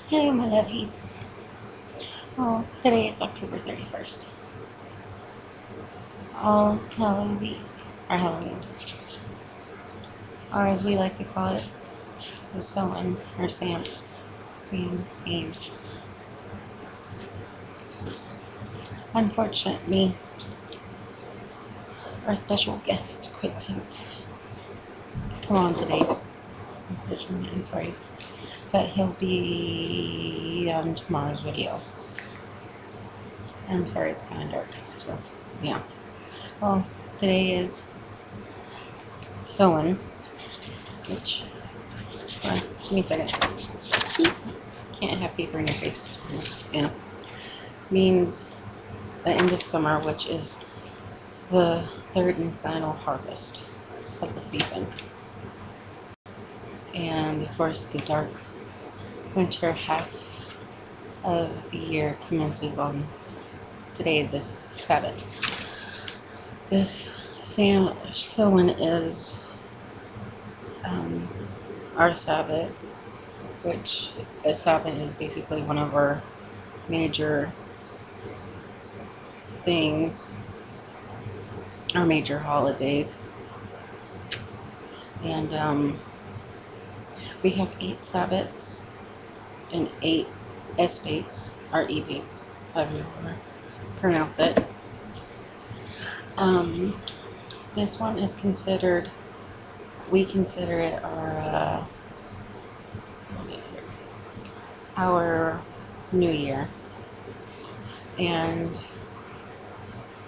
Hello, my lovies. Well, today is October 31st. All Hallows Eve, or Halloween, or as we like to call it, the Samhain, or Samhain. Unfortunately, our special guest couldn't come on today. Unfortunately, I'm sorry. But he'll be on tomorrow's video. I'm sorry, it's kind of dark, so yeah. Well, today is Samhain, which, give me a second. Can't have paper in your face. Yeah. Means the end of summer, which is the third and final harvest of the season. And of course, the dark winter half of the year commences on today, this Sabbath. This Samhain is our Sabbath, which a Sabbath is basically one of our major things, our major holidays. And we have 8 Sabbats and 8 S-bates, or E-bates, however you want to pronounce it. This one is considered, we consider it our New Year, and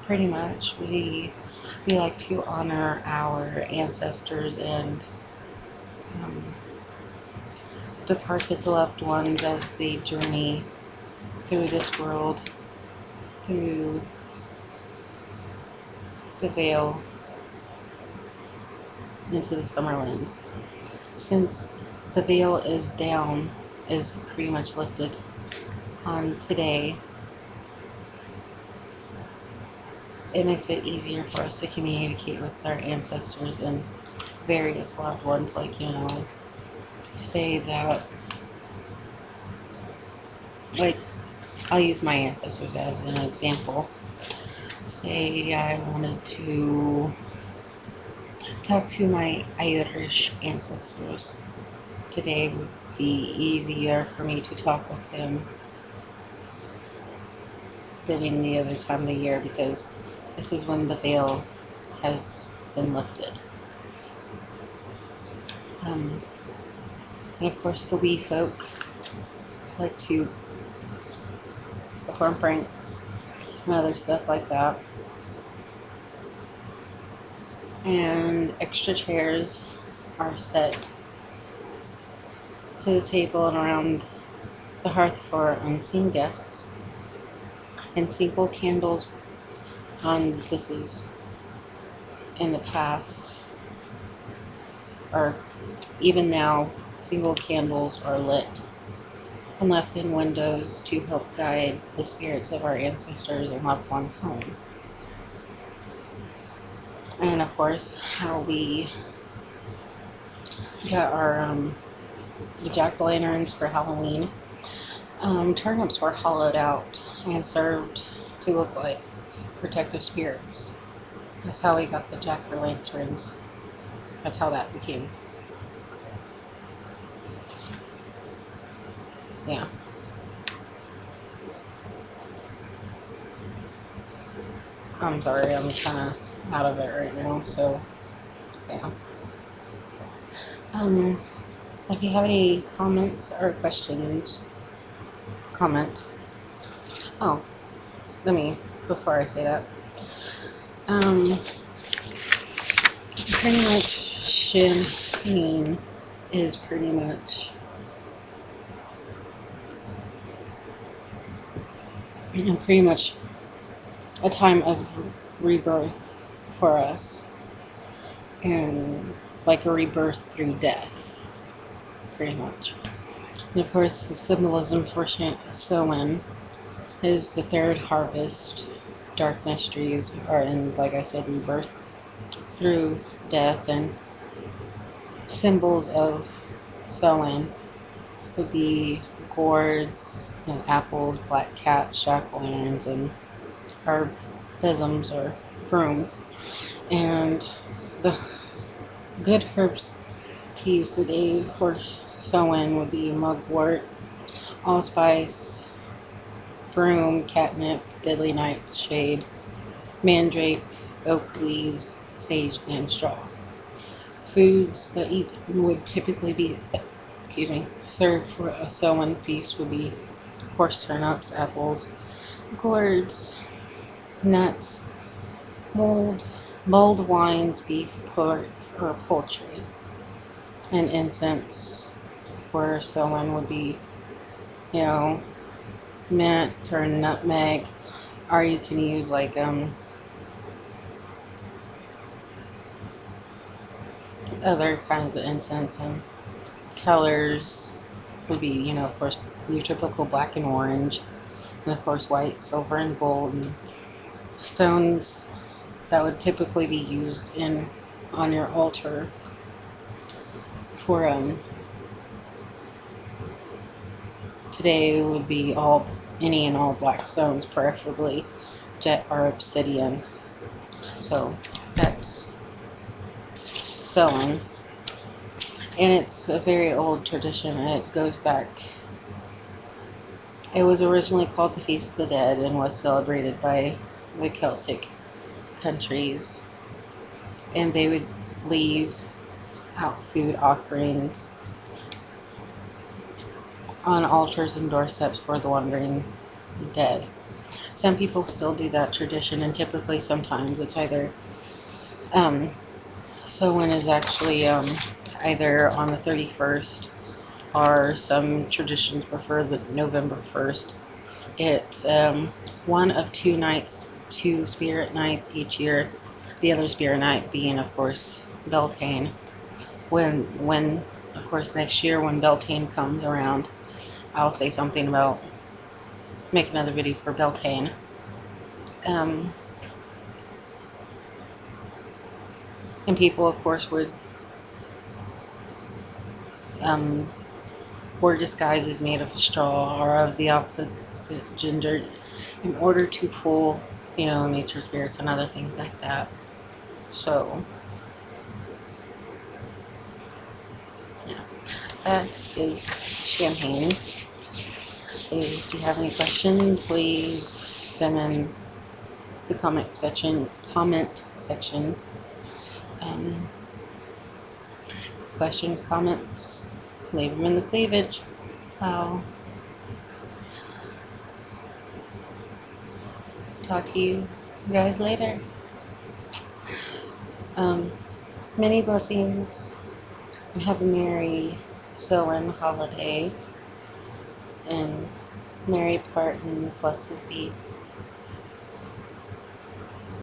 pretty much we like to honor our ancestors and departed loved ones as they journey through this world, through the veil into the Summerland. Since the veil is down, is pretty much lifted on today, it makes it easier for us to communicate with our ancestors and various loved ones. Like, say that, like, I'll use my ancestors as an example. Say I wanted to talk to my Irish ancestors. Today would be easier for me to talk with them than any other time of the year, because this is when the veil has been lifted. And of course, the wee folk like to perform pranks and other stuff like that. And extra chairs are set to the table and around the hearth for unseen guests. And single candles, this is in the past, or even now, single candles are lit and left in windows to help guide the spirits of our ancestors and loved ones home. And of course, how we got our the jack-o'-lanterns for Halloween. Turnips were hollowed out and served to look like protective spirits. That's how we got the jack-o'-lanterns. That's how that became. Yeah. I'm sorry, I'm kind of out of it right now, so yeah. If you have any comments or questions, comment. Oh, before I say that, pretty much Samhain is pretty much a time of rebirth for us, and like a rebirth through death, pretty much. And of course, the symbolism for Samhain is the third harvest, dark mysteries, and like I said, rebirth through death, and symbols of Samhain would be gourds, apples, black cats, jack-o'-lanterns, and herbisms or brooms. And the good herbs to use today for Samhain would be mugwort, allspice, broom, catnip, deadly nightshade, mandrake, oak leaves, sage, and straw. Foods that you would typically be, served for a Samhain feast would be, of course, turnips, apples, gourds, nuts, mulled wines, beef, pork, or poultry. And incense for Samhain would be, you know, mint or nutmeg, or you can use like other kinds of incense. And colors would be, of course, your typical black and orange, and of course white, silver, and gold. And stones that would typically be used on your altar for today would be any and all black stones, preferably jet or obsidian. So that's sewing, and it's a very old tradition. It goes back. It was originally called the Feast of the Dead and was celebrated by the Celtic countries, and they would leave out food offerings on altars and doorsteps for the wandering dead. Some people still do that tradition, and typically sometimes it's either Samhain is actually either on the 31st, or some traditions prefer the November 1st. It's one of two spirit nights each year. The other spirit night being, of course, Beltane. When of course, next year when Beltane comes around, I'll say something about make another video for Beltane. And people, of course, would wear disguises made of straw or of the opposite gender in order to fool, nature spirits and other things like that. So, yeah, that is Samhain. If you have any questions, leave them in the comment section. Questions, comments, leave them in the cleavage. I'll talk to you guys later. Many blessings, and have a merry Samhain holiday, and merry part and blessed be.